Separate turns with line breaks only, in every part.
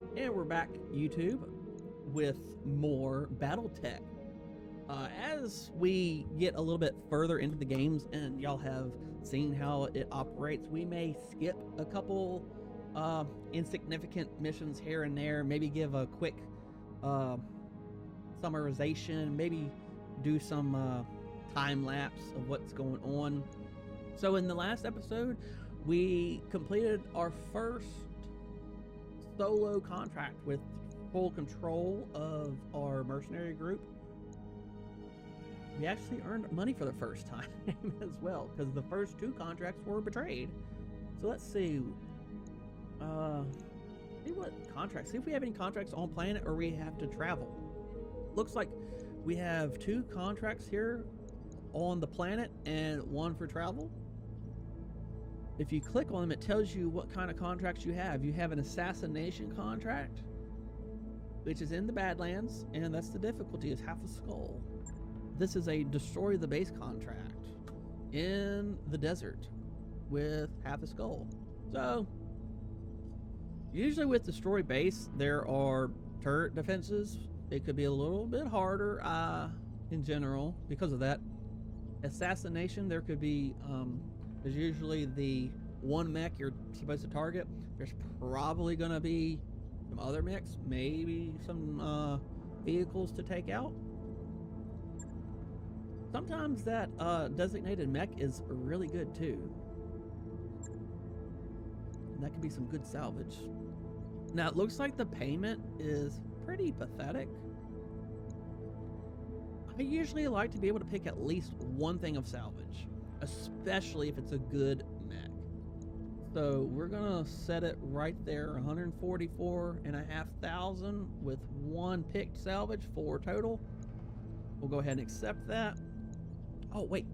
And we're back, YouTube, with more BattleTech. As we get a little bit further into the games and y'all have seen how it operates, we may skip a couple insignificant missions here and there, maybe give a quick summarization, maybe do some time lapse of what's going on. So in the last episode, we completed our first solo contract with full control of our mercenary group. We actually earned money for the first time as well, because the first two contracts were betrayed. So let's see. See what contracts. See if we have any contracts on planet or we have to travel. Looks like we have two contracts here on the planet and one for travel. If you click on them, it tells you what kind of contracts you have. You have an assassination contract, which is in the Badlands, and that's the difficulty, is half a skull. This is a destroy the base contract in the desert with half a skull. So, usually with destroy base, there are turret defenses. It could be a little bit harder in general because of that. Assassination, there could be there's usually the one mech you're supposed to target. There's probably going to be some other mechs, maybe some vehicles to take out. Sometimes that designated mech is really good too. And that could be some good salvage. Now it looks like the payment is pretty pathetic. I usually like to be able to pick at least one thing of salvage, especially if it's a good mech. So we're gonna set it right there, 144,500 with one picked salvage for total. We'll go ahead and accept that. Oh wait,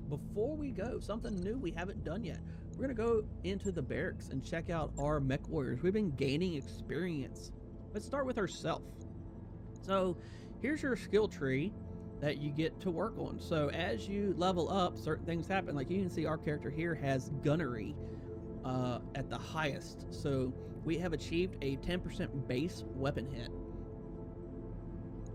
before we go, something new we haven't done yet. We're gonna go into the barracks and check out our mech warriors. We've been gaining experience. Let's start with ourselves. So here's your skill tree that you get to work on. So as you level up, certain things happen. Like you can see our character here has gunnery at the highest. So we have achieved a 10% base weapon hit.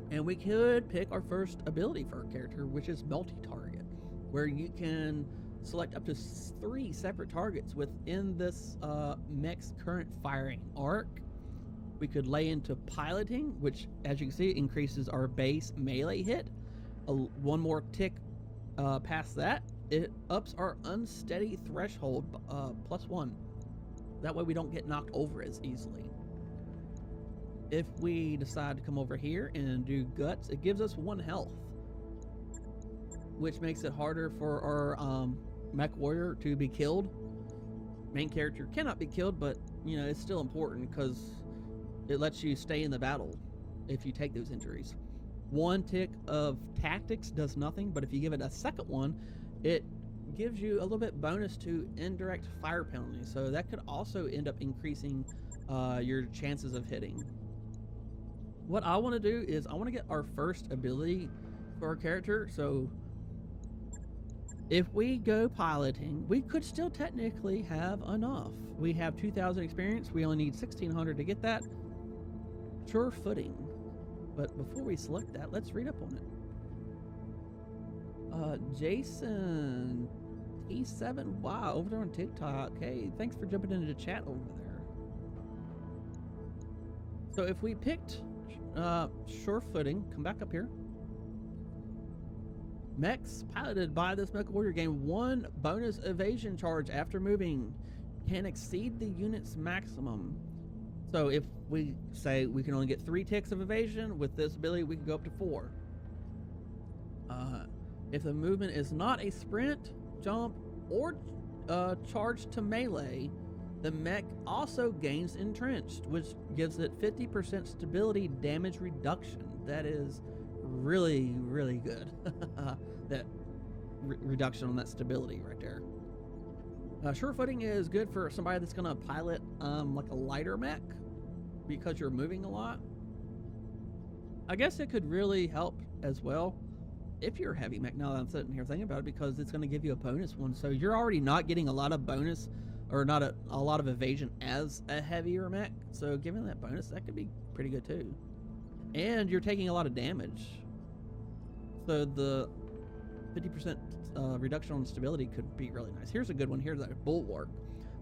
And we could pick our first ability for our character, which is multi-target, where you can select up to 3 separate targets within this mech's current firing arc. We could lay into piloting, which as you can see increases our base melee hit. One more tick past that, it ups our unsteady threshold +1. That way we don't get knocked over as easily. If we decide to come over here and do guts, it gives us 1 health, which makes it harder for our mech warrior to be killed. Main character cannot be killed, but you know, it's still important because it lets you stay in the battle if you take those injuries. 1 tick of tactics does nothing, but if you give it a second one, it gives you a little bit bonus to indirect fire penalty. So that could also end up increasing your chances of hitting. What I want to do is I want to get our first ability for our character. So if we go piloting, we could still technically have enough. We have 2,000 experience. We only need 1,600 to get that. Sure footing. But before we select that, let's read up on it. Jason T7, wow, over there on TikTok. Hey, thanks for jumping into the chat over there. So if we picked sure footing, come back up here. Mechs piloted by this mech warrior gain 1 bonus evasion charge after moving, can exceed the unit's maximum. So if we say we can only get 3 ticks of evasion, with this ability we can go up to 4. If the movement is not a sprint, jump, or charge to melee, the mech also gains entrenched, which gives it 50% stability damage reduction. That is really, really good. That reduction on that stability right there. Sure footing is good for somebody that's gonna pilot like a lighter mech because you're moving a lot. I guess it could really help as well if you're a heavy mech, now that I'm sitting here thinking about it, because it's going to give you a bonus one. So you're already not getting a lot of bonus or not a lot of evasion as a heavier mech. So given that bonus, that could be pretty good too. And you're taking a lot of damage. So the 50% reduction on stability could be really nice. Here's a good one. Here's that bulwark.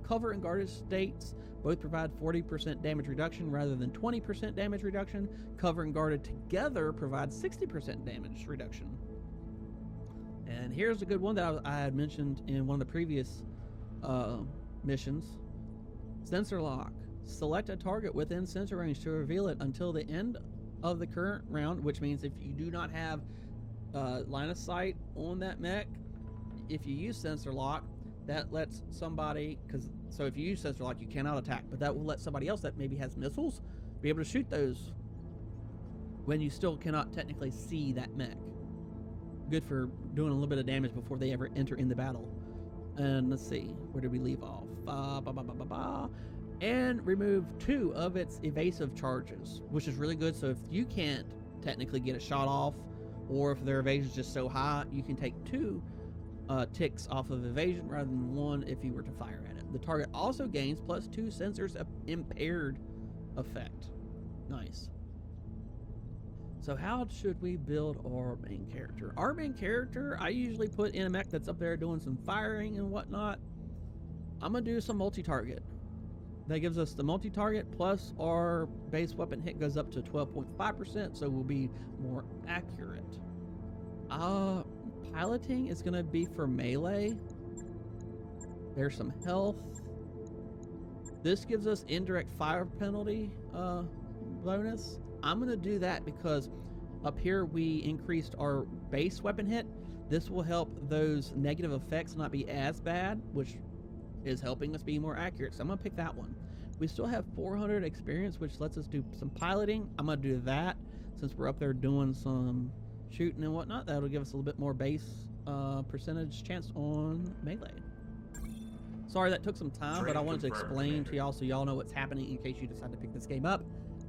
Cover and guarded states both provide 40% damage reduction rather than 20% damage reduction. Cover and guarded together provide 60% damage reduction. And here's a good one that I had mentioned in one of the previous missions. Sensor lock. Select a target within sensor range to reveal it until the end of the current round, which means if you do not have line of sight on that mech, if you use sensor lock, that lets somebody, so if you use sensor lock, you cannot attack, but that will let somebody else that maybe has missiles be able to shoot those when you still cannot technically see that mech. Good for doing a little bit of damage before they ever enter in the battle. And let's see, where did we leave off? And remove 2 of its evasive charges, which is really good. So if you can't technically get a shot off, or if their evasion is just so high, you can take 2 ticks off of evasion rather than 1 if you were to fire at it. The target also gains +2 sensors of impaired effect. Nice. So how should we build our main character? Our main character, I usually put in a mech that's up there doing some firing and whatnot. I'm gonna do some multi-target. That gives us the multi-target plus our base weapon hit goes up to 12.5%, so we'll be more accurate. Piloting is gonna be for melee. There's some health. This gives us indirect fire penalty bonus. I'm gonna do that because up here we increased our base weapon hit. This will help those negative effects not be as bad, which is helping us be more accurate. So I'm gonna pick that one. We still have 400 experience, which lets us do some piloting. I'm gonna do that since we're up there doing some shooting and whatnot. That'll give us a little bit more base percentage chance on melee. Sorry that took some time, but I wanted to explain to y'all so y'all know what's happening in case you decide to pick this game up.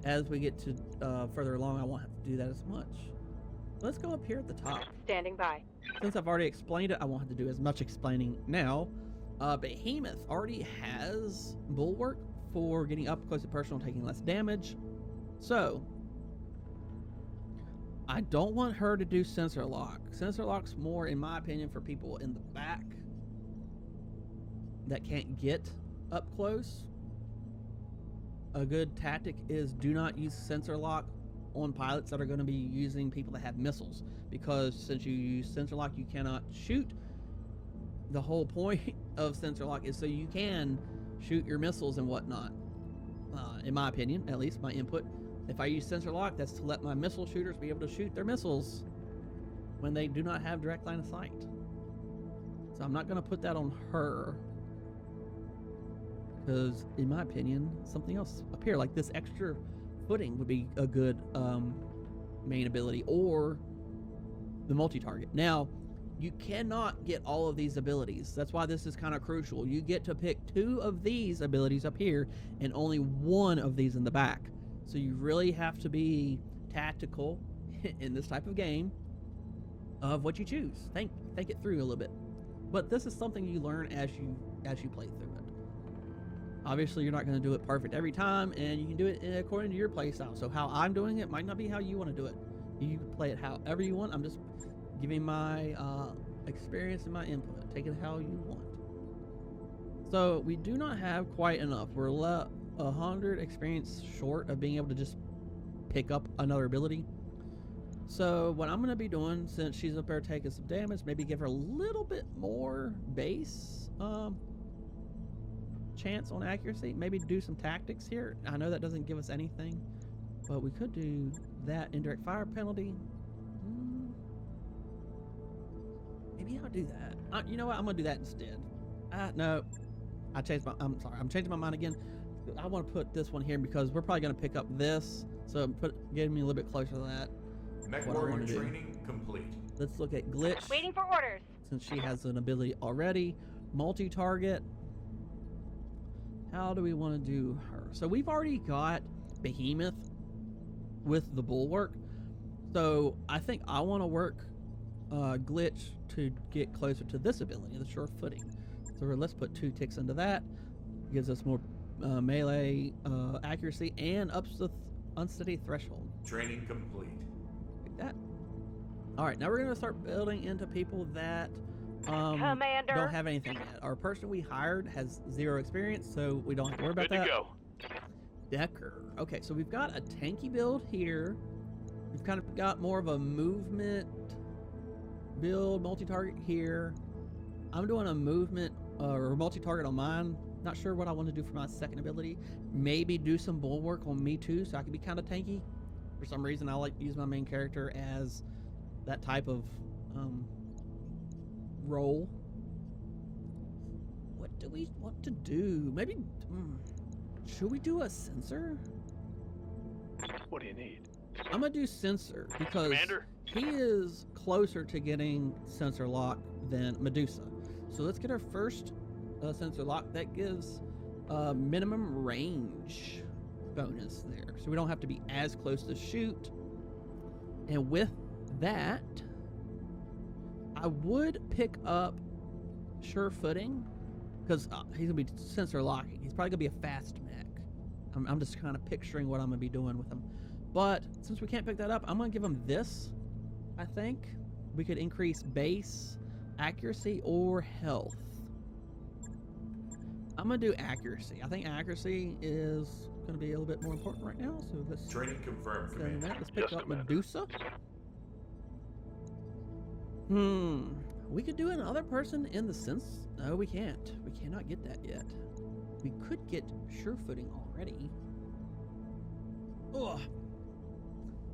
As we get to further along, I won't have to do that as much. Let's go up here at the top.
Standing by.
Since I've already explained it, I won't have to do as much explaining now. Behemoth already has Bulwark for getting up close and personal, taking less damage. So, I don't want her to do Sensor Lock. Sensor Lock's more, in my opinion, for people in the back that can't get up close. A good tactic is do not use Sensor Lock on pilots that are going to be using people that have missiles, because since you use Sensor Lock, you cannot shoot. The whole point of Sensor Lock is so you can shoot your missiles and whatnot. In my opinion, at least my input. If I use Sensor Lock, that's to let my missile shooters be able to shoot their missiles when they do not have direct line of sight. So I'm not going to put that on her, because in my opinion, something else up here, like this extra footing, would be a good main ability, or the multi-target. Now, you cannot get all of these abilities. That's why this is kind of crucial. You get to pick 2 of these abilities up here and only 1 of these in the back. So you really have to be tactical in this type of game of what you choose. Think it through a little bit. But this is something you learn as you play through it. Obviously, you're not going to do it perfect every time, and you can do it according to your play style. So how I'm doing it might not be how you want to do it. You can play it however you want. I'm just giving my experience and my input. Take it how you want. So we do not have quite enough. We're 100 experience short of being able to just pick up another ability. So what I'm going to be doing, since she's up there taking some damage, maybe give her a little bit more base chance on accuracy. Maybe do some tactics here. I know that doesn't give us anything, but we could do that indirect fire penalty. Maybe I'll do that. You know what? I'm gonna do that instead. No, I'm changing my mind again. I want to put this one here because we're probably gonna pick up this. So getting me a little bit closer to that.
Mech warrior training complete.
Let's look at glitch.
Waiting for orders.
Since she has an ability already, multi-target. How do we want to do her? So we've already got Behemoth with the Bulwark. So I think I want to work glitch to get closer to this ability, the sure footing. So let's put 2 ticks into that. Gives us more melee accuracy and ups the unsteady threshold.
Training complete.
Like that. All right, now we're going to start building into people that
Commander.
don't have anything yet. Our person we hired has 0 experience, so we don't have to worry about that.
Good to go.
Decker. Okay, so we've got a tanky build here. We've kind of got more of a movement build, multi-target here. I'm doing a movement or multi-target on mine. Not sure what I want to do for my second ability. Maybe do some bulwark on me too, so I can be kind of tanky. For some reason, I like to use my main character as that type of role. What do we want to do? Maybe, should we do a sensor?
What do you need?
I'm gonna do sensor because
Commander?
he is closer to getting sensor lock than Medusa. So let's get our first sensor lock. That gives minimum range bonus there, so we don't have to be as close to shoot. And with that, I would pick up sure footing because he's gonna be sensor locking. He's probably gonna be a fast mech. I'm just kind of picturing what I'm gonna be doing with him. But since we can't pick that up, I'm gonna give him this. I think we could increase base, accuracy, or health. I'm gonna do accuracy. I think accuracy is gonna be a little bit more important right now. So let's
Training confirmed,
send
Commander.
that. Let's pick
Yes,
up
Commander.
Medusa. We could do another person in the sense. No, we can't. We cannot get that yet. We could get sure footing already. Ugh.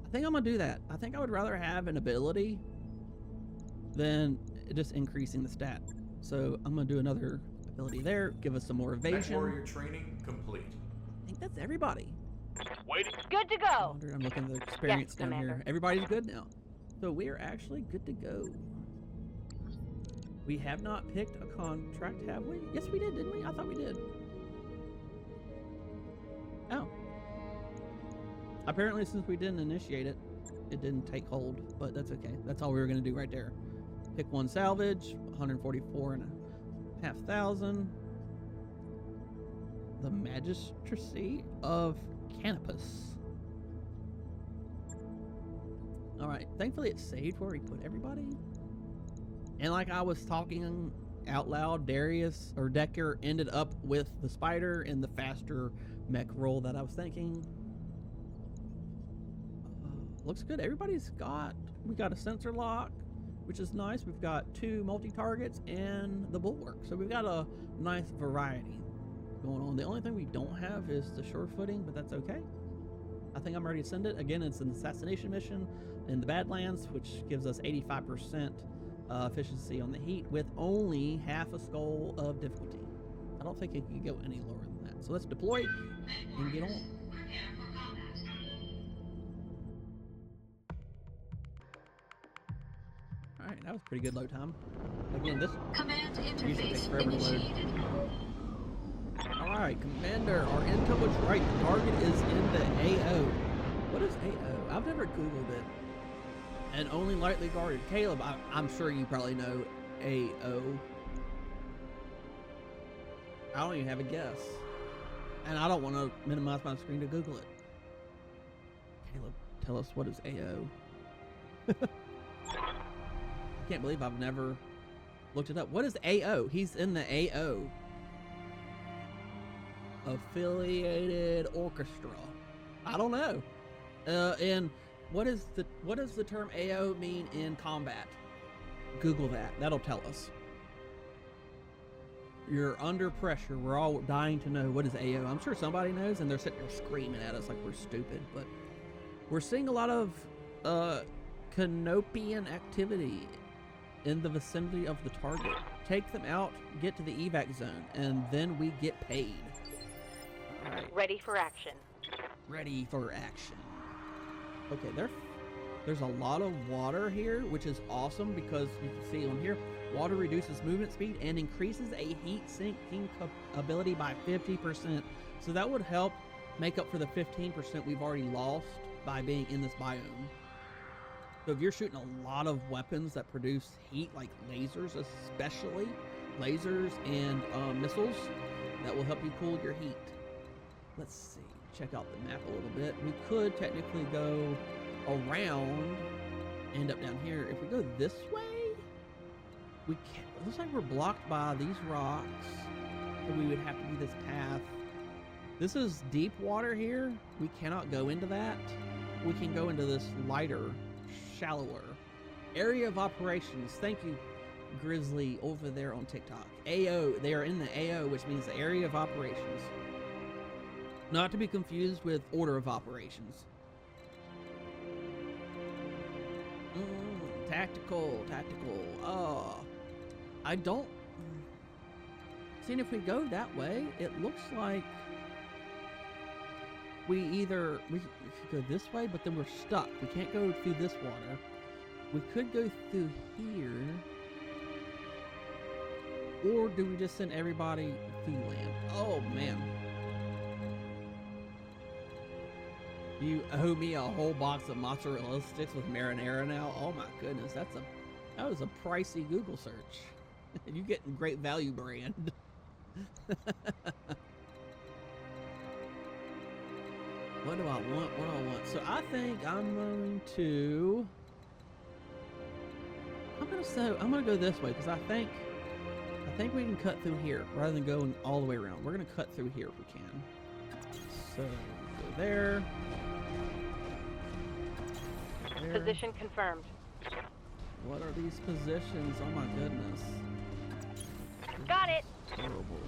I think I'm gonna do that. I think I would rather have an ability than just increasing the stat. So I'm gonna do another ability there. Give us some more
Mech
evasion.
warrior training complete.
I think that's everybody.
Waiting.
Good to go.
I'm looking at the experience down here.
Commander.
Everybody's good now. So we are actually good to go. We have not picked a contract, have we? Yes, we did, didn't we? I thought we did. Oh. Apparently, since we didn't initiate it, it didn't take hold, but that's okay. That's all we were going to do right there. Pick one salvage, 144,500. The Magistracy of Canopus. All right. Thankfully, it saved where we put everybody. And like I was talking out loud, Darius or Decker ended up with the spider in the faster mech roll that I was thinking. Looks good. Everybody's we got a sensor lock, which is nice. We've got 2 multi-targets and the bulwark. So we've got a nice variety going on. The only thing we don't have is the sure footing, but that's okay. I think I'm ready to send it. Again, it's an assassination mission in the Badlands, which gives us 85% efficiency on the heat with only half a skull of difficulty. I don't think it can go any lower than that. So let's deploy and get on. Alright, that was pretty good load time. Again, this
Command
usually takes
interface
forever to load.
initiated.
Alright, Commander, our intel was right. The target is in the AO. What is AO? I've never Googled it. And only lightly guarded. Caleb, I'm sure you probably know AO. I don't even have a guess. And I don't want to minimize my screen to Google it. Caleb, tell us, what is AO? I can't believe I've never looked it up. What is AO? He's in the AO. Affiliated Orchestra. I don't know. And what does the term AO mean in combat? Google that. That'll tell us. You're under pressure. We're all dying to know what is AO. I'm sure somebody knows, and they're sitting there screaming at us like we're stupid. But we're seeing a lot of Canopian activity in the vicinity of the target. Take them out, get to the evac zone, and then we get paid. All right.
Ready for action.
Ready for action. Okay, there's a lot of water here, which is awesome because you can see on here, water reduces movement speed and increases a heat sinking ability by 50%. So that would help make up for the 15% we've already lost by being in this biome. So if you're shooting a lot of weapons that produce heat, like lasers especially, lasers and missiles, that will help you cool your heat. Let's see, check out the map a little bit. We could technically go around, end up down here. If we go this way, we can't. It looks like we're blocked by these rocks, so we would have to do this path. This is deep water here. We cannot go into that. We can go into this lighter, shallower area of operations. Thank you, Grizzly, over there on TikTok. AO, they are in the AO, which means the area of operations. Not to be confused with order of operations. Tactical. Oh, I don't. Seeing if we go that way, it looks like we could go this way, but then we're stuck. We can't go through this water. We could go through here. Or do we just send everybody through land? Oh, man. You owe me a whole box of mozzarella sticks with marinara now? Oh my goodness, that was a pricey Google search. You getting great value brand. What do I want? So I think I'm gonna go this way because I think we can cut through here rather than going all the way around. We're gonna cut through here if we can. So go there. There.
Position confirmed.
What are these positions? Oh my goodness.
Got it.
Horrible.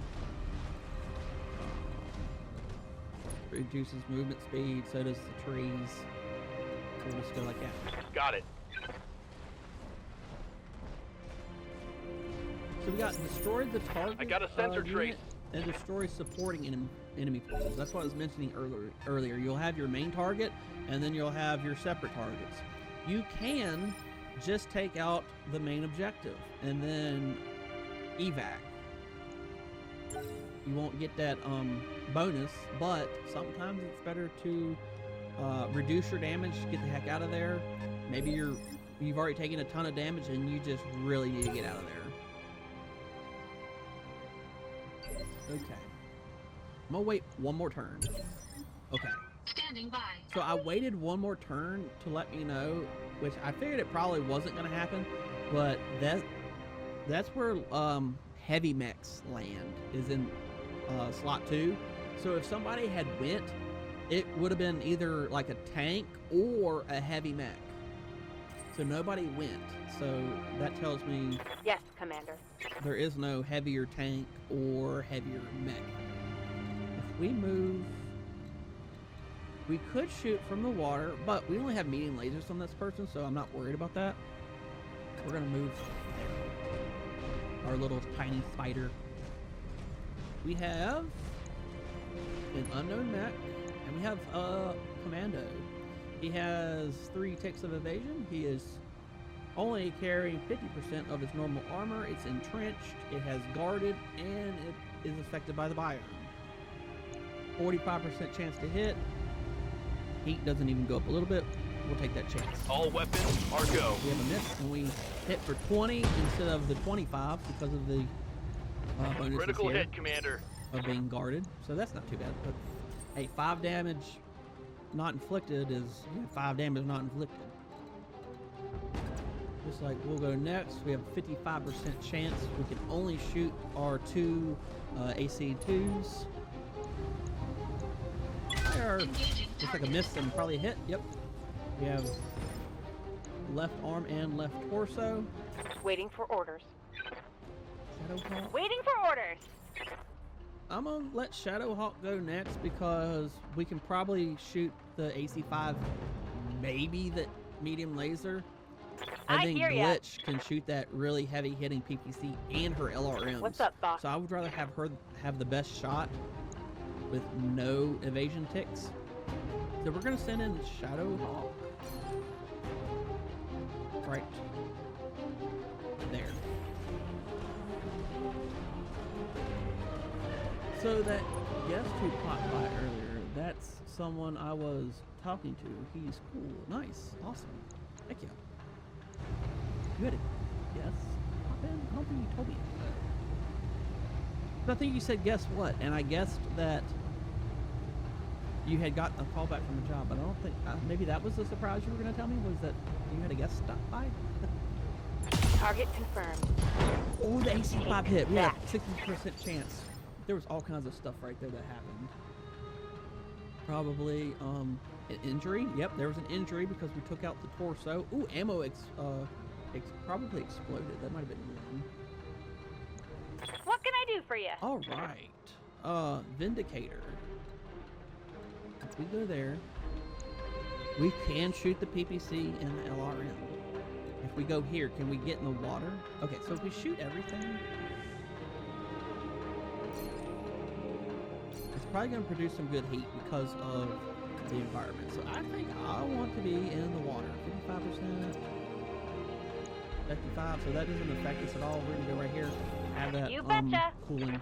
Reduces movement speed, so does the trees. So we'll just go like that.
Got it.
So we got destroyed the target.
I got a sensor trace.
And destroy supporting enemy forces. That's what I was mentioning earlier. You'll have your main target, and then you'll have your separate targets. You can just take out the main objective, and then evac. You won't get that bonus, but sometimes it's better to reduce your damage, get the heck out of there. Maybe you've already taken a ton of damage, and you just really need to get out of there. Okay. I'm gonna wait one more turn. Okay.
Standing by.
So I waited one more turn to let me know, which I figured it probably wasn't gonna happen, but that's where heavy mechs land, is in slot 2. So if somebody had went, it would have been either like a tank or a heavy mech. So nobody went. So that tells me
Yes, Commander.
there is no heavier tank or heavier mech. If we move, we could shoot from the water, but we only have medium lasers on this person, so I'm not worried about that. We're gonna move there. Our little tiny spider. We have an unknown mech, and we have a commando. He has 3 ticks of evasion. He is only carrying 50% of his normal armor. It's entrenched, it has guarded, and it is affected by the biome. 45% chance to hit. Heat doesn't even go up a little bit. We'll take that chance.
All weapons are go.
We have a miss, and we hit for 20 instead of the 25 because of the bonuses
Critical
here
hit, Commander.
of being guarded. So that's not too bad. But hey, 5 damage not inflicted is 5 damage not inflicted. Just like we'll go next, we have a 55% chance. We can only shoot our 2 AC2s. Fire! Looks like a miss and probably a hit. Yep. We have left arm and left torso.
Waiting for orders.
Shadowhawk.
Waiting for orders.
I'm gonna let Shadowhawk go next because we can probably shoot the AC5, maybe the medium laser.
I
think
hear ya.
Glitch can shoot that really heavy hitting PPC and her LRMs.
What's up, boss?
So I would rather have her have the best shot with no evasion ticks. So we're gonna send in Shadowhawk right there. So that guest who popped by earlier, that's someone I was talking to. He's cool. Nice. Awesome. Heck yeah. You had a yes? Pop in? I don't think you told me. But I think you said guess what, and I guessed that you had gotten a call back from the job, but I don't think maybe that was the surprise you were going to tell me, was that you had a guest stop by.
Target confirmed.
Oh, the AC-5 hit. We had a
That.
60% chance. There was all kinds of stuff right there that happened. Probably an injury. Yep, there was an injury because we took out the torso. Ooh, ammo probably exploded. That might have been one.
What can I do for you?
All right. Vindicator. If we go there, we can shoot the PPC and the LRM. If we go here, can we get in the water? Okay, so if we shoot everything, it's probably going to produce some good heat because of the environment. So I think I want to be in the water. 55%, 55. So that doesn't affect us at all. We're going to go right here. Have that
You betcha.
cooling.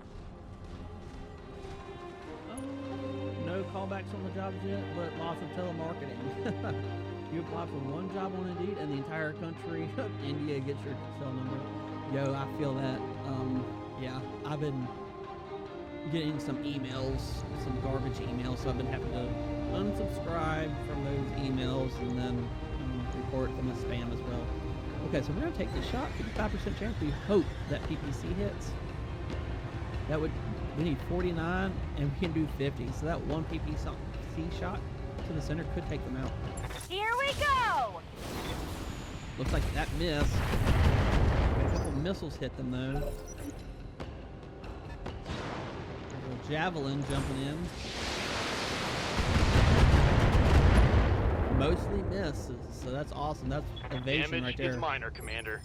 No callbacks on the jobs yet, but lots of telemarketing. You apply for one job on Indeed, and the entire country of India gets your cell number. Yo, I feel that. Yeah, I've been getting some emails, some garbage emails, so I've been having to unsubscribe from those emails and then report them as spam as well. Okay, so we're gonna take this shot. 55% chance. We hope that PPC hits. That would. We need 49, and we can do 50. So that one PPC shot to the center could take them out.
Here we go!
Looks like that missed. A couple missiles hit them though. A javelin jumping in. Mostly misses, so that's awesome. That's evasion
Damage
right there.
is minor, Commander.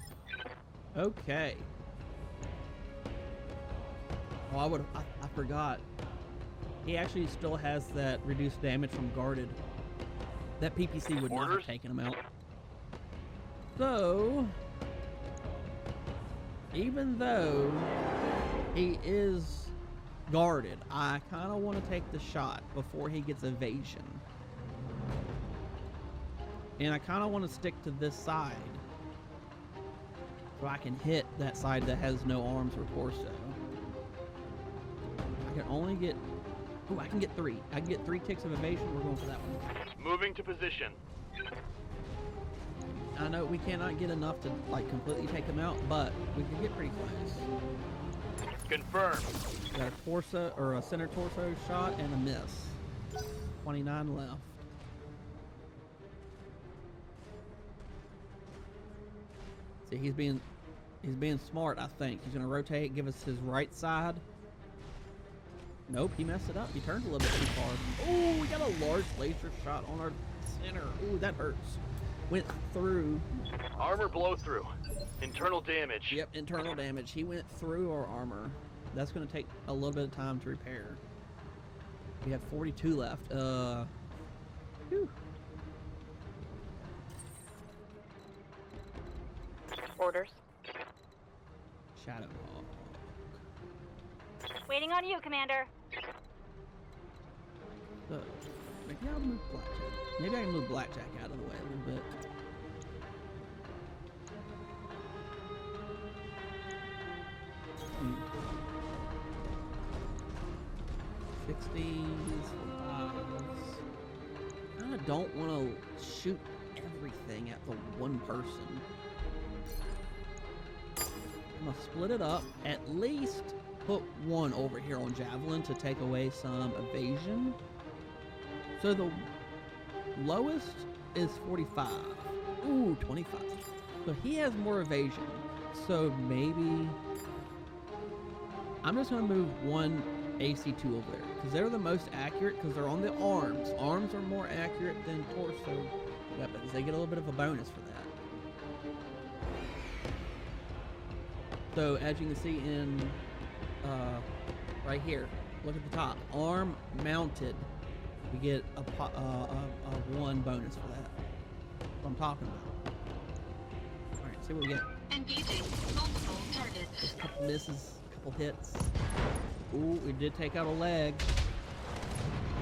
Okay. Oh, I forgot. He actually still has that reduced damage from guarded. That PPC would not have taken him out. So, even though he is guarded, I kind of want to take the shot before he gets evasion. And I kind of want to stick to this side so I can hit that side that has no arms or torso. I can only get... Oh, I can get 3. I can get 3 ticks of evasion. We're going for that one.
Moving to position.
I know we cannot get enough to like completely take him out, but we can get pretty close.
Confirmed.
Got a torso or a center torso shot and a miss. 29 left. See, he's being smart, I think. He's gonna rotate, give us his right side. Nope, he messed it up. He turned a little bit too far. Oh, we got a large laser shot on our center. Ooh, that hurts. Went through.
Armor blow through. Internal damage.
Yep, internal damage. He went through our armor. That's going to take a little bit of time to repair. We have 42 left. Whew.
Orders.
Shadow Hawk.
Waiting on you, Commander.
So, maybe I'll move Blackjack. Maybe I can move Blackjack out of the way a little bit. Hmm. 60s, 45s. I kinda don't want to shoot everything at the one person. I'm gonna split it up. At least put one over here on Javelin to take away some evasion. So the lowest is 45. Ooh, 25. So he has more evasion. So maybe I'm just gonna move one AC2 over there because they're the most accurate because they're on the arms. Arms are more accurate than torso weapons. They get a little bit of a bonus for that. So as you can see in right here, look at the top, arm mounted. We get a 1 bonus for that. That's what I'm talking about. All right, see what we get.
Engaging multiple targets.
A couple misses, a couple hits. Ooh, we did take out a leg.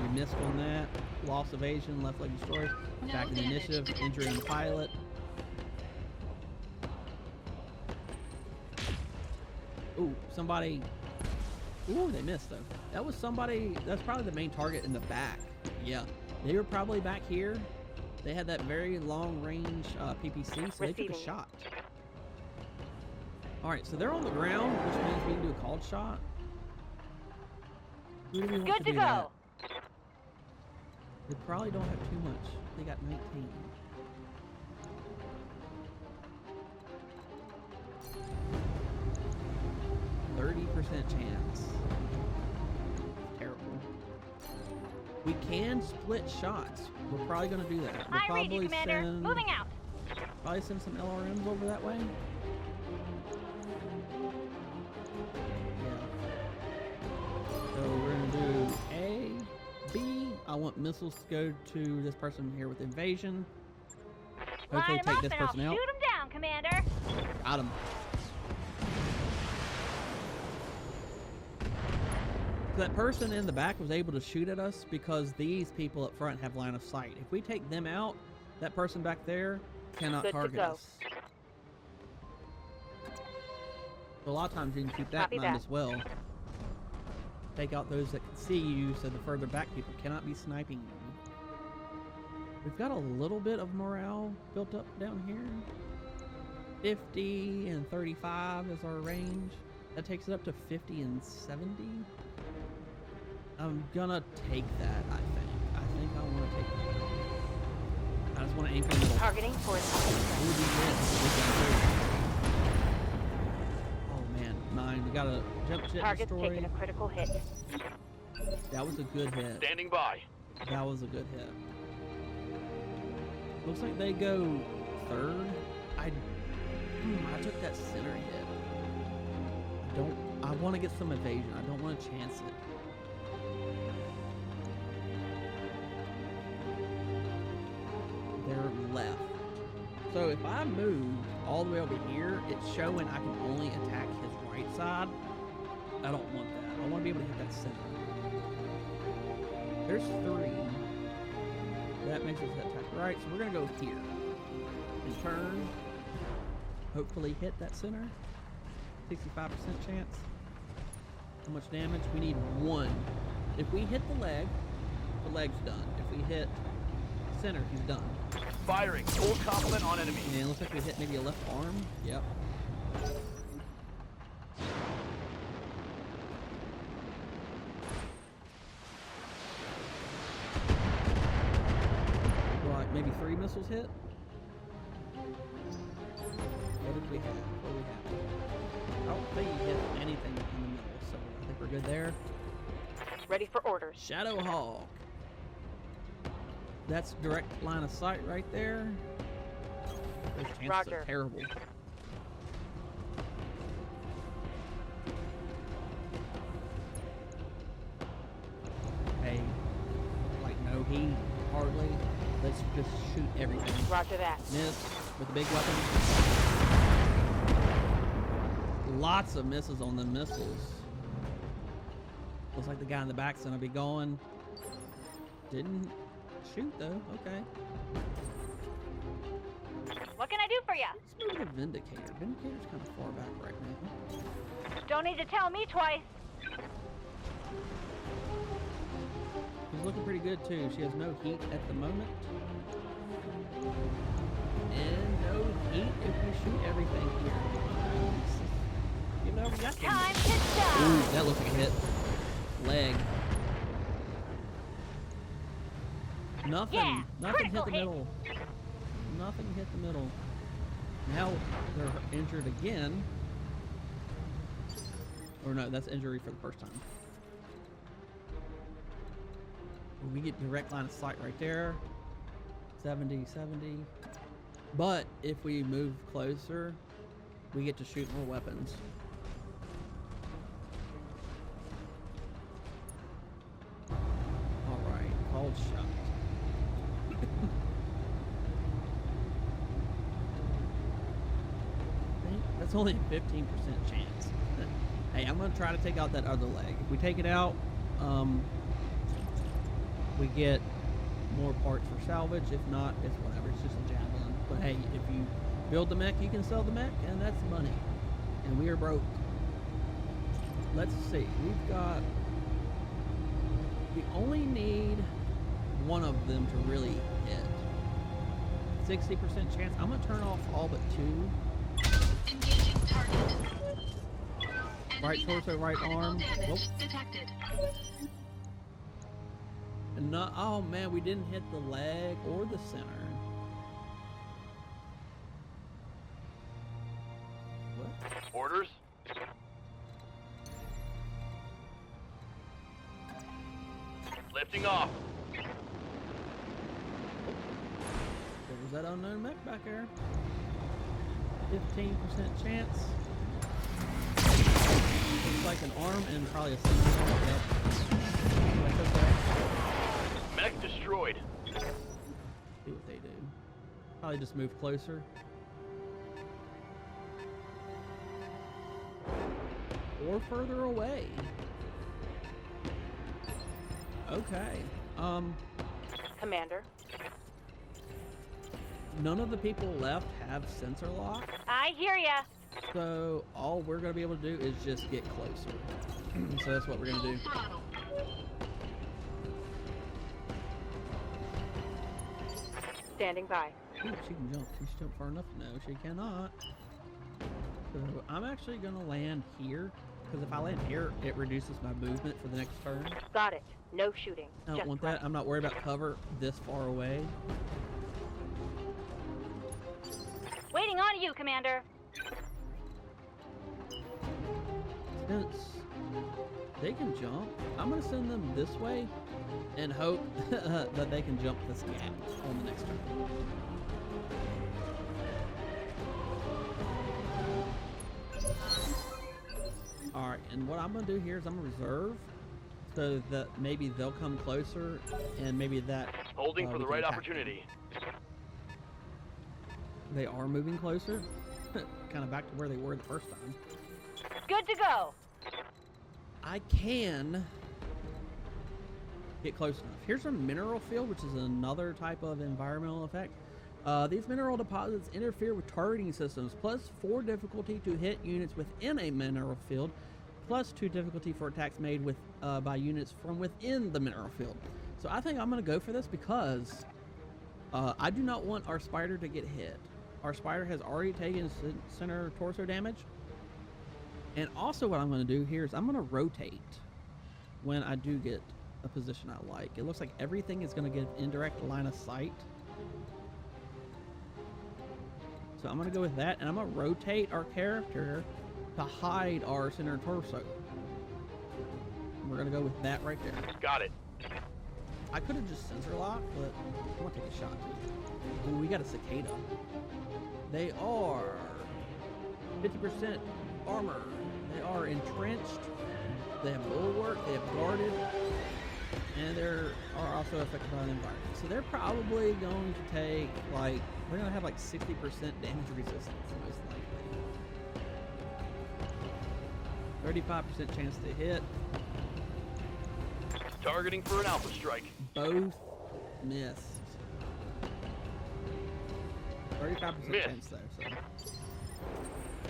We missed on that. Lost evasion, left leg destroyed. Attack in the initiative, injury on the pilot. Ooh, somebody. Ooh, they missed though. That was somebody. That's probably the main target in the back. Yeah, they were probably back here. They had that very long range PPC, so they took a
Receiving.
shot. All right, so they're on the ground, which means we can do a called shot. Who do we want
Good to
do
go.
that? They probably don't have too much. They got 19. %30 chance. Terrible. We can split shots. We're probably going to do that. We'll
I read you,
probably
Commander.
send,
Moving out.
probably send some LRMs over that way. Yeah. So we're going to do A, B. I want missiles to go to this person here with invasion. Hopefully
Line 'em
take
up
this
and I'll
person
shoot
out.
'em down, Commander.
Got him. So that person in the back was able to shoot at us because these people up front have line of sight. If we take them out, that person back there cannot
Good to
target
go.
us. So a lot of times you can keep that
Copy
in mind
that.
as well. Take out those that can see you so the further back people cannot be sniping you. We've got a little bit of morale built up down here. 50 and 35 is our range. That takes it up to 50 and 70. I'm gonna take that, I think. I think I want to take that. I just want to aim for the middle.
Targeting for an
Ooh, we missed. Oh man, 9. We got a jump jet
Target's
destroy.
taking a critical hit.
That was a good hit.
Standing by.
That was a good hit. Looks like they go third. I took that center hit. I want to get some evasion. I don't want to chance it. They're left. So if I move all the way over here, it's showing I can only attack his right side. I don't want that. I want to be able to hit that center. There's 3. That makes us attack right, so we're gonna go here. And turn. Hopefully hit that center. 65% chance. How much damage? We need 1. If we hit the leg's done. If we hit center, he's done.
Firing. Full complement on enemy.
And it looks like we hit maybe a left arm. Yep. Like maybe 3 missiles hit. What did we have? What do we have? I don't think he hit anything in the middle, so I think we're good there.
Ready for orders.
Shadow Hawk. That's direct line of sight right there. Those chances
Roger.
are terrible. Hey, like no heat, hardly. Let's just shoot everything.
Roger that.
Miss with the big weapon. Lots of misses on the missiles. Looks like the guy in the back's gonna be going. Didn't shoot though. Okay.
What can I do for you?
Let's move to Vindicator. Vindicator's kind of far back right now.
Don't need to tell me twice.
She's looking pretty good too. She has no heat at the moment. And no heat if we shoot everything here. You know, we got
Time to stop.
Ooh, that looks like a hit. Leg. Nothing.
Yeah,
Nothing hit
critical
the
hit.
middle. Nothing hit the middle. Now they're injured again. Or no, that's injury for the first time. We get direct line of sight right there. 70, 70. But if we move closer, we get to shoot more weapons. Alright, called shot. That's only a 15% chance. Hey, I'm gonna try to take out that other leg. If we take it out, we get more parts for salvage. If not, it's whatever. It's just a javelin. But hey, if you build the mech, you can sell the mech, and that's money. And we are broke. let's see. We only need one of them to really hit. 60% chance. I'm gonna turn off all but 2.
Engaging target.
Right
Enemy
torso, right
critical
arm.
damage
Nope.
detected.
And not, oh man, we didn't hit the leg or the center. What?
Orders? Lifting off.
There was that unknown mech back there. 15% chance. Looks like an arm and probably a single arm. Yep. That's okay.
Mech destroyed.
See what they do. Probably just move closer. Or further away. Okay.
Commander,
None of the people left have sensor lock.
I hear ya.
So all we're gonna be able to do is just get closer. So that's what we're gonna do.
Full throttle.
Standing by.
Ooh, she can jump. She jumped far enough. No, she cannot. So I'm actually gonna land here, because if I land here, it reduces my movement for the next turn.
Got it. No shooting.
I don't
Just
want
running.
that. I'm not worried about cover this far away.
Waiting on you, Commander.
Since they can jump, I'm gonna send them this way and hope that they can jump this gap on the next turn. Alright, and what I'm gonna do here is I'm gonna reserve so that maybe they'll come closer and maybe that
Holding for
we
the
can
right
attack
opportunity.
they are moving closer. Kind of back to where they were the first time.
Good to go.
I can get close enough. Here's a mineral field, which is another type of environmental effect. These mineral deposits interfere with targeting systems, plus 4 difficulty to hit units within a mineral field, plus 2 difficulty for attacks made with by units from within the mineral field. So I think I'm going to go for this because I do not want our spider to get hit. Our spider has already taken center torso damage. And also what I'm going to do here is I'm going to rotate when I do get a position I like. It looks like everything is going to get indirect line of sight. So I'm going to go with that, and I'm going to rotate our character to hide our center torso. And we're going to go with that right there.
Got it.
I could have just sensor locked, but I'm going to take a shot. Ooh, we got a cicada. They are 50% armor. They are entrenched. They have bulwark. They have guarded. And they are also affected by the environment. So they're probably going to take, like, they're going to have like 60% damage resistance, most likely. 35% chance to hit.
Targeting for an alpha strike.
Both missed. 35%
Missed.
chance though, so.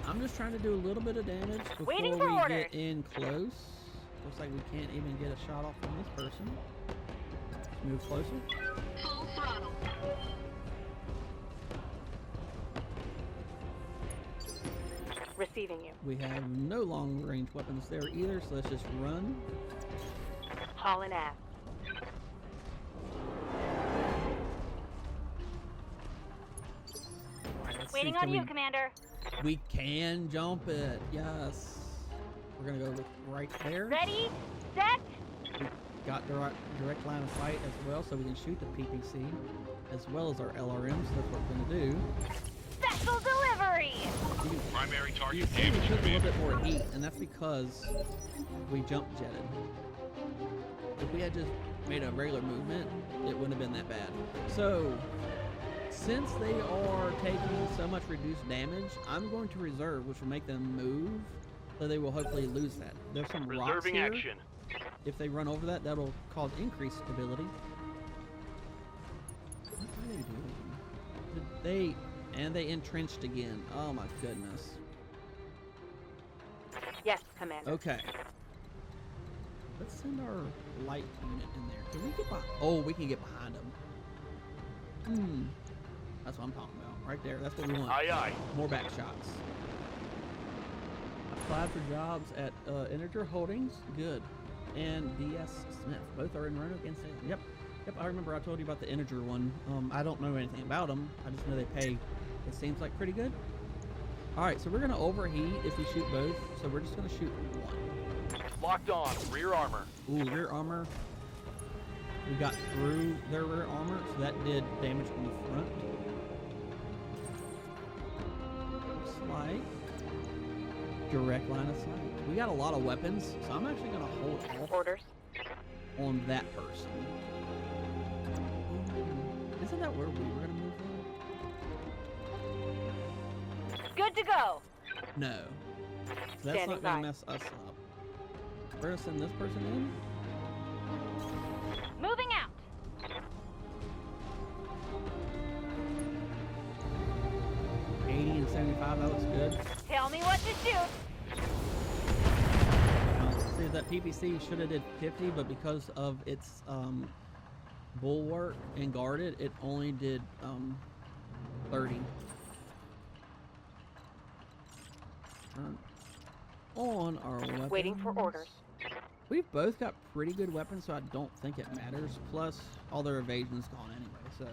I'm just trying to do a little bit of damage before
Waiting
we
for
get
orders.
in close. Looks like we can't even get a shot off on this person. Let's move closer.
Full throttle.
Receiving you.
We have no long range weapons there either, so let's just run.
Hauling ass.
Alright, let's
Waiting
see,
on
can
you,
we-
Commander.
We can jump it, yes. We're gonna go with right there.
Ready, set.
Got direct line of sight as well, so we can shoot the PPC as well as our LRMs. That's what we're gonna do.
Special delivery.
Primary
You
target
see we
damage
took a little
command.
bit more heat, and that's because we jump jetted. If we had just made a regular movement, it wouldn't have been that bad. So, since they are taking so much reduced damage, I'm going to reserve, which will make them move, so they will hopefully lose that. There's some rocks
Reserving
here.
action.
If they run over that, that'll cause increased stability. What are they doing? And they entrenched again. Oh my goodness.
Yes, Commander.
Okay. Let's send our light unit in there. Can we get behind? Oh, we can get behind them. That's what I'm talking about. Right there. That's what we want.
Aye, aye.
More back shots. Applied for jobs at Integer Holdings. Good. And DS Smith. Both are in Roanoke and Salem. Yep. Yep, I remember I told you about the Integer one. I don't know anything about them. I just know they pay, it seems like, pretty good. Alright, so we're going to overheat if we shoot both. So we're just going to shoot one.
Locked on. Rear armor.
Ooh, rear armor. We got through their rear armor, so that did damage on the front. Looks like direct line of sight. We got a lot of weapons, so I'm actually going to hold off
Orders.
on that person. Isn't that where we were going to move them?
Good to go.
No. So that's
Standing
not going
by.
to mess us up. We're going to send this person in.
Moving out.
80 and 75, that looks good.
Tell me what to shoot.
Now, see, that PPC should have did 50, but because of its bulwark and guarded, it only did 30. Turn on our weapons.
Waiting for orders.
We've both got pretty good weapons, so I don't think it matters. Plus, all their evasion's gone anyway, so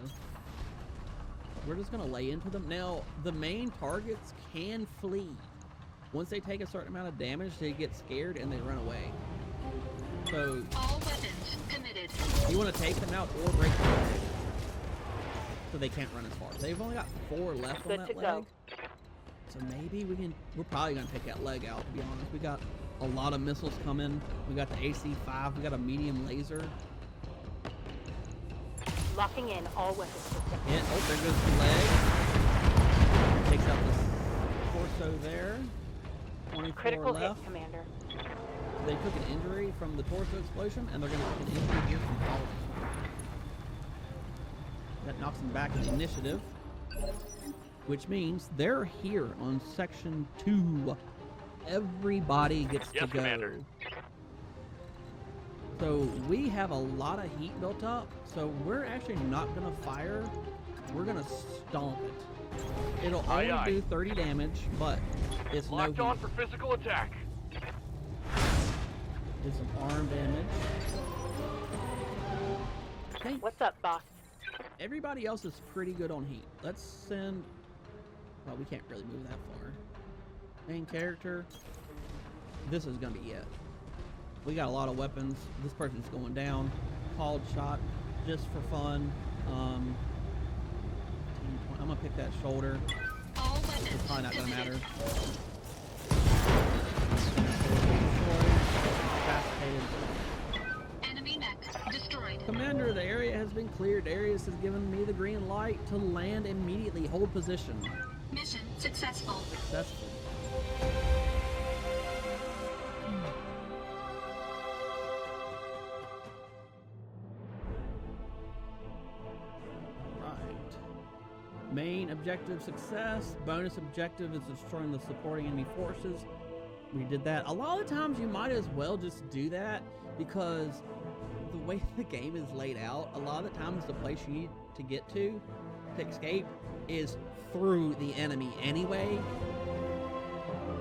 we're just gonna lay into them. Now, the main targets can flee. Once they take a certain amount of damage, they get scared and they run away. So
All weapons committed.
you want to take them out or break them leg, so they can't run as far. They've only got 4 left on
Good
that
to
leg.
go.
So maybe we're probably gonna take that leg out, to be honest. We got a lot of missiles coming. We got the AC-5. We got a medium laser.
Locking in all weapon systems.
And, oh, there goes the leg. Takes out the torso there. 24
Critical
left.
hit, Commander.
They took an injury from the torso explosion, and they're going to take an injury here from falling. That knocks them back in the initiative, which means they're here on Section 2. Everybody gets
Yes,
to go.
Commander.
So we have a lot of heat built up, so we're actually not going to fire. We're going to stomp it. It'll
Aye,
only
aye.
do 30 damage, but it's
Locked
no
on
heat.
for physical attack.
Did some arm damage. Okay,
What's up, boss?
everybody else is pretty good on heat. Let's send... Well, we can't really move that far. Main character. This is going to be it. We got a lot of weapons. This person's going down. Called shot, just for fun. I'm going to pick that shoulder.
All weapons
It's probably not going to matter.
committed. Enemy mech destroyed.
Commander, the area has been cleared. Darius has given me the green light to land immediately. Hold position.
Mission successful.
Successful. Right. Main objective success. Bonus objective is destroying the supporting enemy forces. We did that. A lot of the times you might as well just do that, because the way the game is laid out, a lot of the times the place you need to get to escape is through the enemy anyway.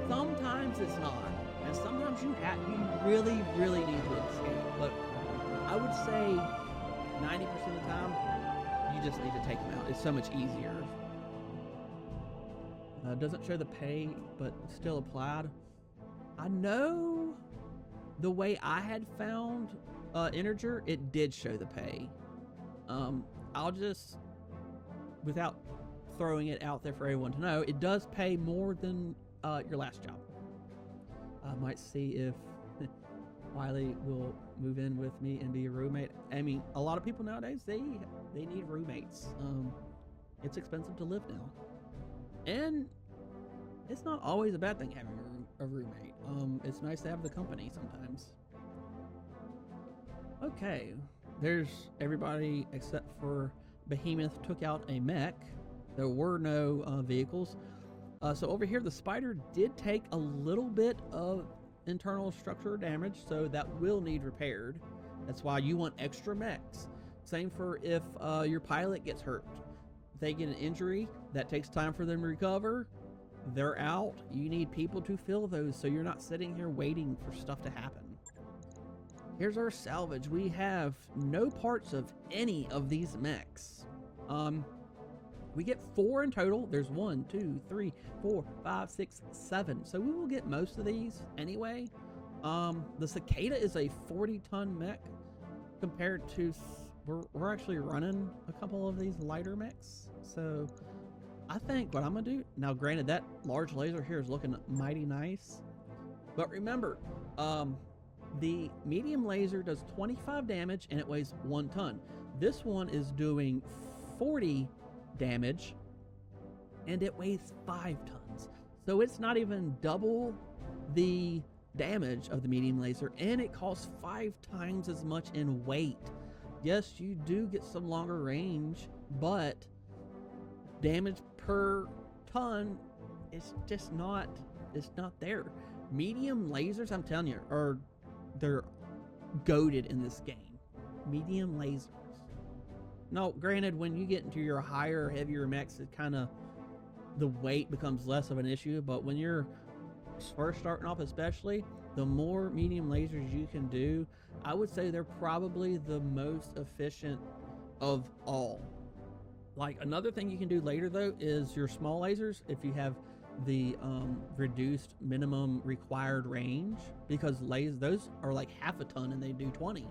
Sometimes it's not, and sometimes you really need to escape. But I would say 90% of the time, you just need to take them out. It's so much easier. Doesn't show the pay, but still applied. I know the way I had found Integer, it did show the pay. I'll just, without throwing it out there for everyone to know, it does pay more than your last job. I might see if Wiley will move in with me and be a roommate. I mean, a lot of people nowadays, they need roommates. It's expensive to live now. And it's not always a bad thing having a roommate. It's nice to have the company sometimes. Okay, there's everybody except for Behemoth took out a mech. There were no vehicles. So over here, the Spider did take a little bit of internal structure damage, so that will need repaired. That's why you want extra mechs. Same for if your pilot gets hurt. If they get an injury, that takes time for them to recover. They're out. You need people to fill those, so you're not sitting here waiting for stuff to happen. Here's our salvage. We have no parts of any of these mechs. We get 4 in total. There's 1, 2, 3, 4, 5, 6, 7. So we will get most of these anyway. The Cicada is a 40-ton mech compared to... We're actually running a couple of these lighter mechs. So I think what I'm going to do... Now, granted, that large laser here is looking mighty nice. But remember, the medium laser does 25 damage and it weighs 1 ton. This one is doing 40 damage and it weighs 5 tons. So it's not even double the damage of the medium laser, and it costs 5 times as much in weight. Yes, you do get some longer range, but damage per ton is just not, it's not there. Medium lasers, I'm telling you, they're goated in this game. Medium lasers. Now, granted, when you get into your higher, heavier mechs, it kind of, the weight becomes less of an issue, but when you're first starting off especially, the more medium lasers you can do, I would say they're probably the most efficient of all. Like, another thing you can do later, though, is your small lasers, if you have the reduced minimum required range, because those are like half a ton and they do 20.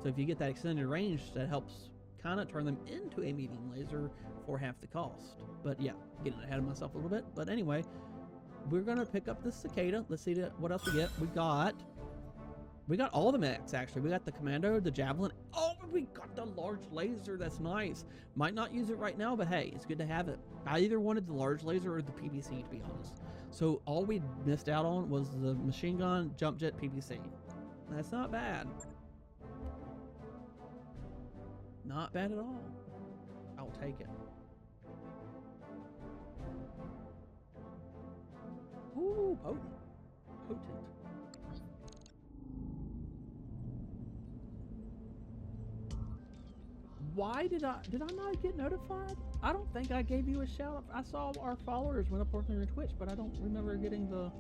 So if you get that extended range, that helps kind of turn them into a medium laser for half the cost. But yeah, getting ahead of myself a little bit. But anyway, we're gonna pick up the Cicada. Let's see what else we get. We got all the mechs, actually. We got the Commando, the Javelin. Oh, we got the large laser. That's nice. Might not use it right now, but hey, it's good to have it. I either wanted the large laser or the PPC, to be honest. So all we missed out on was the machine gun, jump jet, PPC. That's not bad. Not bad at all. I'll take it. Ooh, potent. Potent. Why did I not get notified? I don't think I gave you a shout out. I saw our followers went up on your Twitch, but I don't remember getting the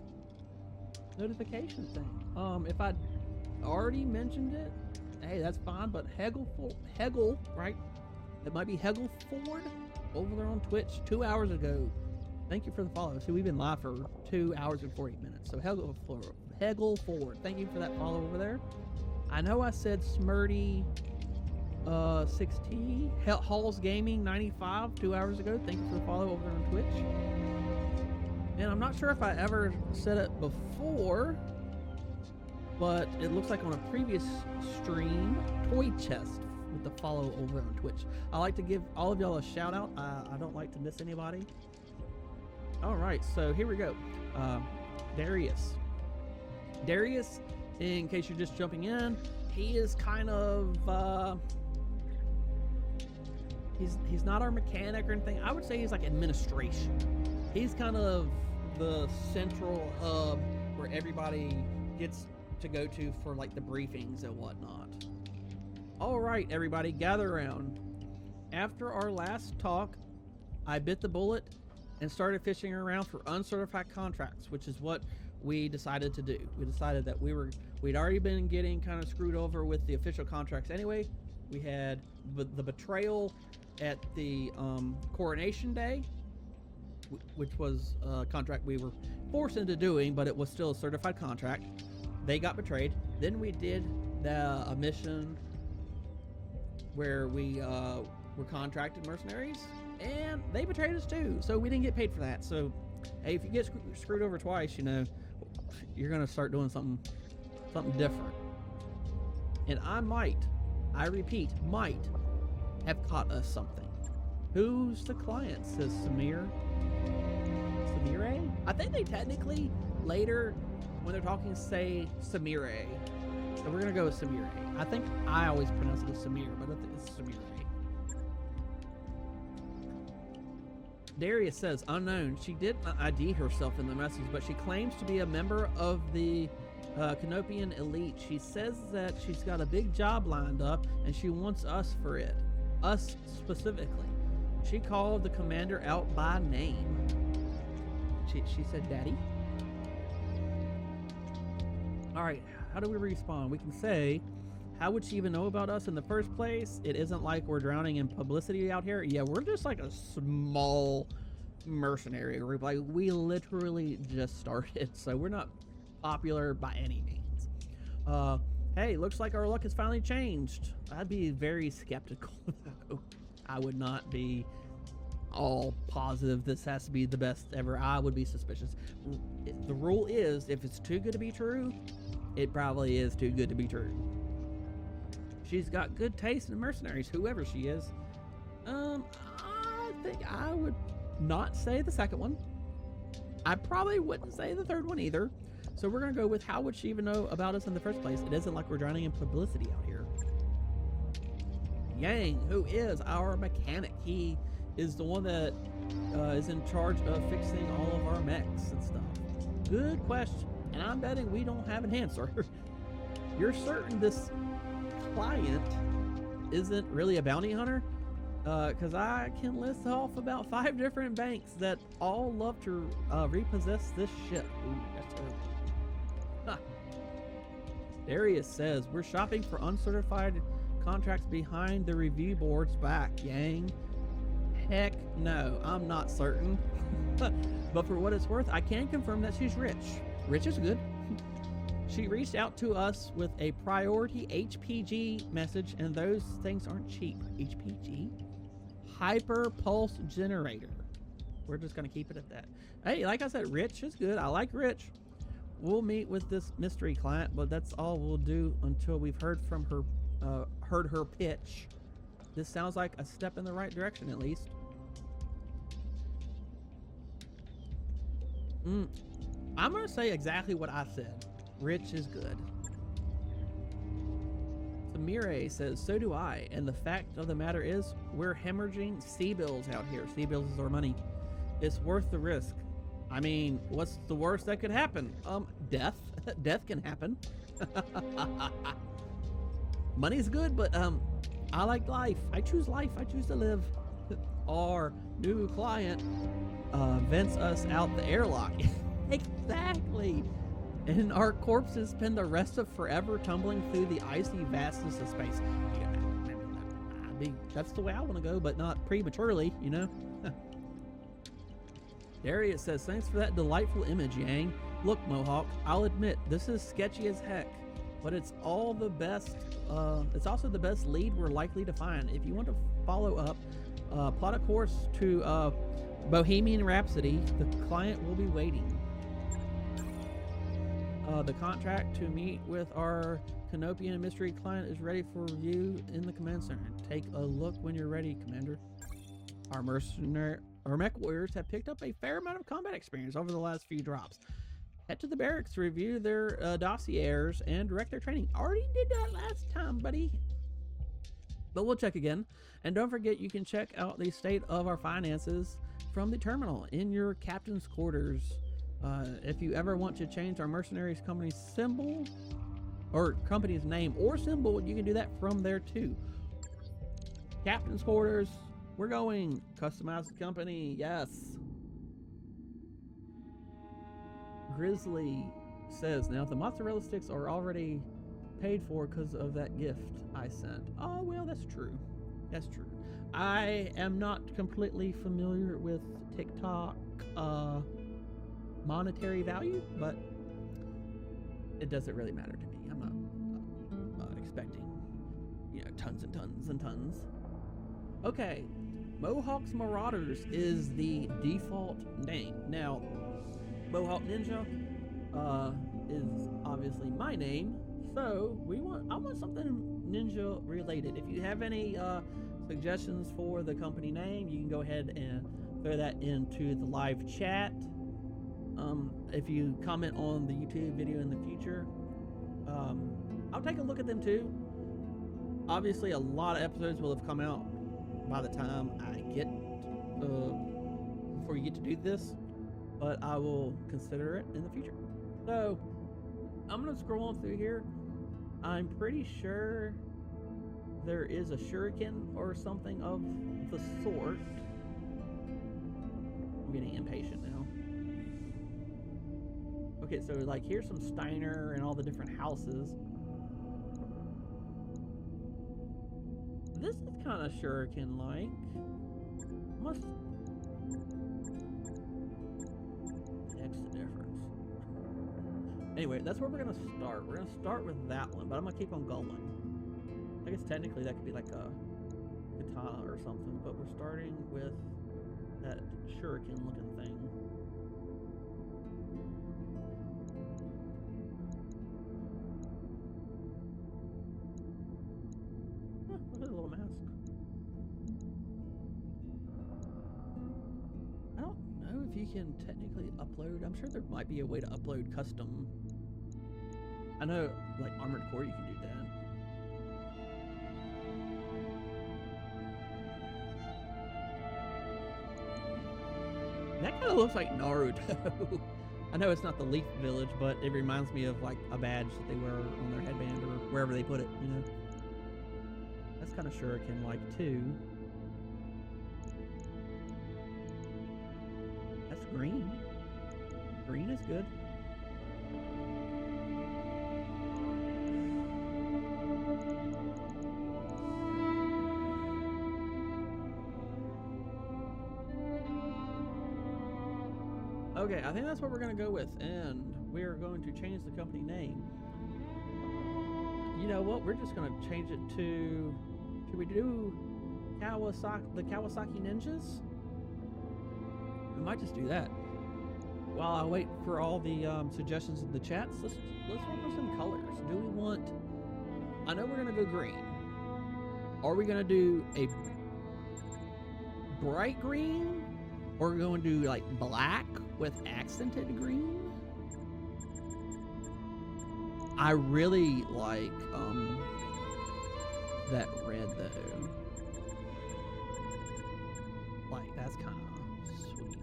notification thing. If I'd already mentioned it, hey, that's fine, but Hegel, right? It might be Hegel Ford over there on Twitch 2 hours ago. Thank you for the follow. See, we've been live for 2 hours and 48 minutes. So Hegel Ford, thank you for that follow over there. I know I said Smurdy 6T, Halls Gaming 95 2 hours ago. Thank you for the follow over there on Twitch. And I'm not sure if I ever said it before, but it looks like on a previous stream, Toy Chest with the follow over on Twitch. I like to give all of y'all a shout out. I don't like to miss anybody. All right, so here we go. Darius, in case you're just jumping in, he is kind of he's not our mechanic or anything. I would say he's like administration. He's kind of the central hub where everybody gets to go to for like the briefings and whatnot. All right, everybody, gather around. After our last talk, I bit the bullet and started fishing around for uncertified contracts, which is what we decided to do. We decided that we'd already been getting kind of screwed over with the official contracts anyway. We had the betrayal at the Coronation Day, which was a contract we were forced into doing, but it was still a certified contract. They got betrayed. Then we did a mission where we were contracted mercenaries, and they betrayed us too, so we didn't get paid for that. So hey, if you get screwed over twice, you know, you're gonna start doing something different. And I repeat, might have caught us something. Who's the client? Says Samir. Samire? I think they technically later, when they're talking, say Samire. So we're gonna go with Samire. I think I always pronounce it as Samir, but I think it's Samire. Darius says, unknown. She did not ID herself in the message, but she claims to be a member of the Canopian elite. She says that she's got a big job lined up and she wants us for it. Us specifically. She called the commander out by name. She said, Daddy. Alright, how do we respond? We can say, how would she even know about us in the first place? It isn't like we're drowning in publicity out here. Yeah, we're just like a small mercenary group. Like, we literally just started, so we're not popular by any means. Hey, looks like our luck has finally changed. I'd be very skeptical, though. I would not be all positive this has to be the best ever. I would be suspicious. The rule is, if it's too good to be true, it probably is too good to be true. She's got good taste in mercenaries, whoever she is. I think I would not say the second one. I probably wouldn't say the third one either. So we're gonna go with, how would she even know about us in the first place? It isn't like we're drowning in publicity out here. Yang, who is our mechanic. He is the one that is in charge of fixing all of our mechs and stuff. Good question, and I'm betting we don't have an answer. You're certain this client isn't really a bounty hunter? Because I can list off about 5 different banks that all love to repossess this ship. Ooh, that's terrible. Huh. Darius says, we're shopping for uncertified contracts behind the review board's back, Yang. Heck no, I'm not certain. But for what it's worth, I can confirm that she's rich. Rich is good. She reached out to us with a priority HPG message, and those things aren't cheap. HPG? Hyper Pulse Generator. We're just going to keep it at that. Hey, like I said, rich is good. I like rich. We'll meet with this mystery client, but that's all we'll do until we've heard from her, heard her pitch. This sounds like a step in the right direction, at least. I'm going to say exactly what I said. Rich is good. Samire says, so do I. And the fact of the matter is, we're hemorrhaging C-bills out here. C-bills is our money. It's worth the risk. I mean, what's the worst that could happen? Death. Death can happen. Money's good, but I like life. I choose life. I choose to live. Our new client vents us out the airlock. Exactly. And our corpses spend the rest of forever tumbling through the icy vastness of space. Yeah, that's the way I want to go, but not prematurely, you know? Darius says, thanks for that delightful image, Yang. Look, Mohawk, I'll admit, this is sketchy as heck, but it's all the best, it's also the best lead we're likely to find. If you want to follow up, plot a course to Bohemian Rhapsody, the client will be waiting. The contract to meet with our Canopian mystery client is ready for review in the command center. Take a look when you're ready, Commander. Our mech warriors have picked up a fair amount of combat experience over the last few drops. Head to the barracks to review their dossiers and direct their training. Already did that last time, buddy. But we'll check again. And don't forget, you can check out the state of our finances from the terminal in your captain's quarters. If you ever want to change our mercenaries company's symbol or company's name or symbol, you can do that from there too. Captain's quarters, we're going. Customize the company, yes. Grizzly says, now the mozzarella sticks are already paid for because of that gift I sent. Oh, well, that's true. That's true. I am not completely familiar with TikTok monetary value, but it doesn't really matter to me. I'm not expecting, you know, tons and tons and tons. Okay, Mohawk's Marauders is the default name. Now, Mohawk Ninja is obviously my name, so I want something ninja related. If you have any suggestions for the company name, you can go ahead and throw that into the live chat. If you comment on the YouTube video in the future, I'll take a look at them too. Obviously, a lot of episodes will have come out by the time I get before you get to do this, but I will consider it in the future. So I'm gonna scroll on through here. I'm pretty sure there is a shuriken or something of the sort. I'm getting impatient now. Okay, so like here's some Steiner and all the different houses. This is kind of shuriken-like. Must X the difference. Anyway, that's where we're gonna start. We're gonna start with that one, but I'm gonna keep on going. I guess technically that could be like a katana or something, but we're starting with that shuriken-looking thing. Look at the little mask. I don't know if you can technically upload. I'm sure there might be a way to upload custom. I know, like Armored Core, you can do that. That kind of looks like Naruto. I know it's not the Leaf Village, but it reminds me of like a badge that they wear on their headband or wherever they put it, you know. That's kind of shuriken-like too. That's green. Green is good. Okay, I think that's what we're going to go with, and we're going to change the company name. You know what? We're just going to change it to... Should we do the Kawasaki Ninjas? We might just do that. While I wait for all the suggestions in the chats, let's look for some colors. Do we want... I know we're going to go green. Are we going to do a bright green? Or we're going to do like black with accented green? I really like that red though. Like that's kind of sweet.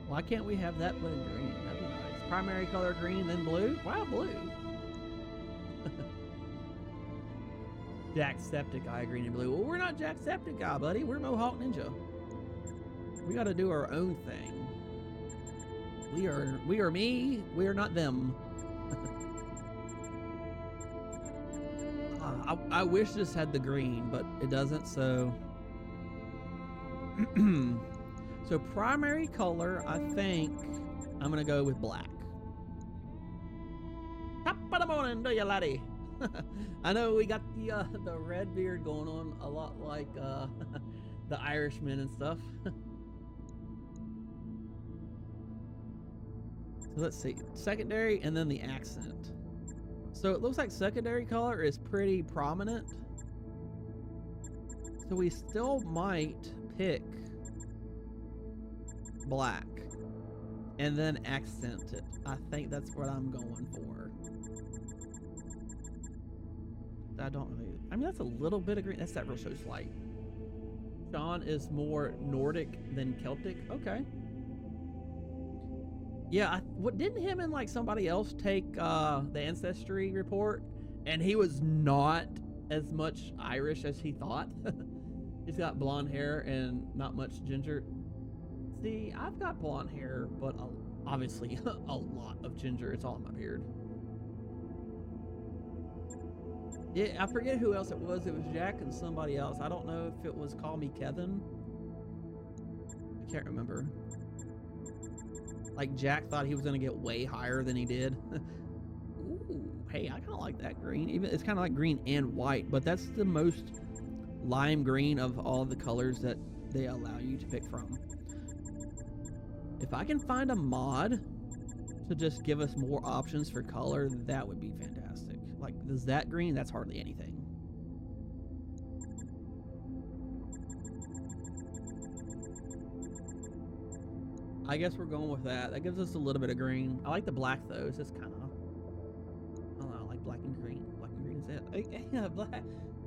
Why can't we have that blue and green? That'd be nice. Primary color green, then blue. Wow, blue. Jacksepticeye green and blue. Well, we're not Jacksepticeye, buddy. We're Mohawk Ninja. We got to do our own thing. We are me. We are not them. I wish this had the green, but it doesn't. So, so primary color. I think I'm gonna go with black. Top of the morning, do you, laddie? I know we got the red beard going on a lot like the Irishmen and stuff. So let's see, secondary and then the accent. So it looks like secondary color is pretty prominent. So we still might pick black and then accent it. I think that's what I'm going for. I don't know. I mean, that's a little bit of green. That's that real so slight. Sean is more Nordic than Celtic. Okay. Yeah, what didn't him and like somebody else take the ancestry report, and he was not as much Irish as he thought. He's got blonde hair and not much ginger. See, I've got blonde hair, but obviously a lot of ginger. It's all in my beard. Yeah, I forget who else it was. It was Jack and somebody else. I don't know if it was Call Me Kevin. I can't remember. Like Jack thought he was going to get way higher than he did. Ooh, hey, I kind of like that green. Even it's kind of like green and white, but that's the most lime green of all the colors that they allow you to pick from. If I can find a mod to just give us more options for color, that would be fantastic. Like, does that green? That's hardly anything. I guess we're going with that. That gives us a little bit of green. I like the black though. It's just kind of, I don't know, I like black and green. Black and green is it. Yeah, black.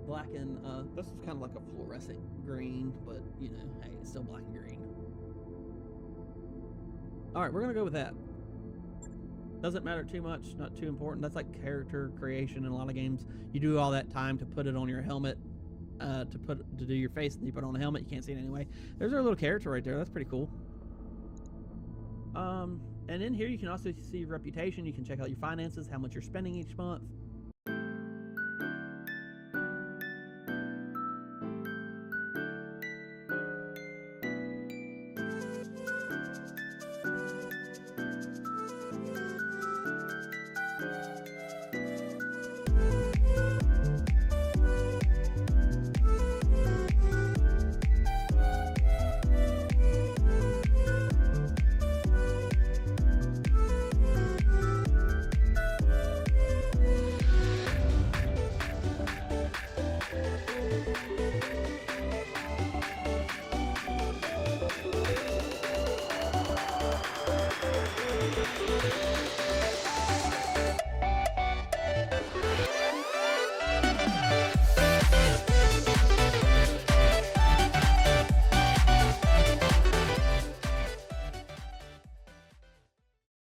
black and this is kind of like a fluorescent green, but you know, hey, it's still black and green. All right, we're gonna go with that. Doesn't matter too much, not too important. That's like character creation in a lot of games. You do all that time to put it on your helmet, to do your face, and you put on a helmet. You can't see it anyway. There's our little character right there. That's pretty cool. And in here you can also see your reputation. You can check out your finances, how much you're spending each month.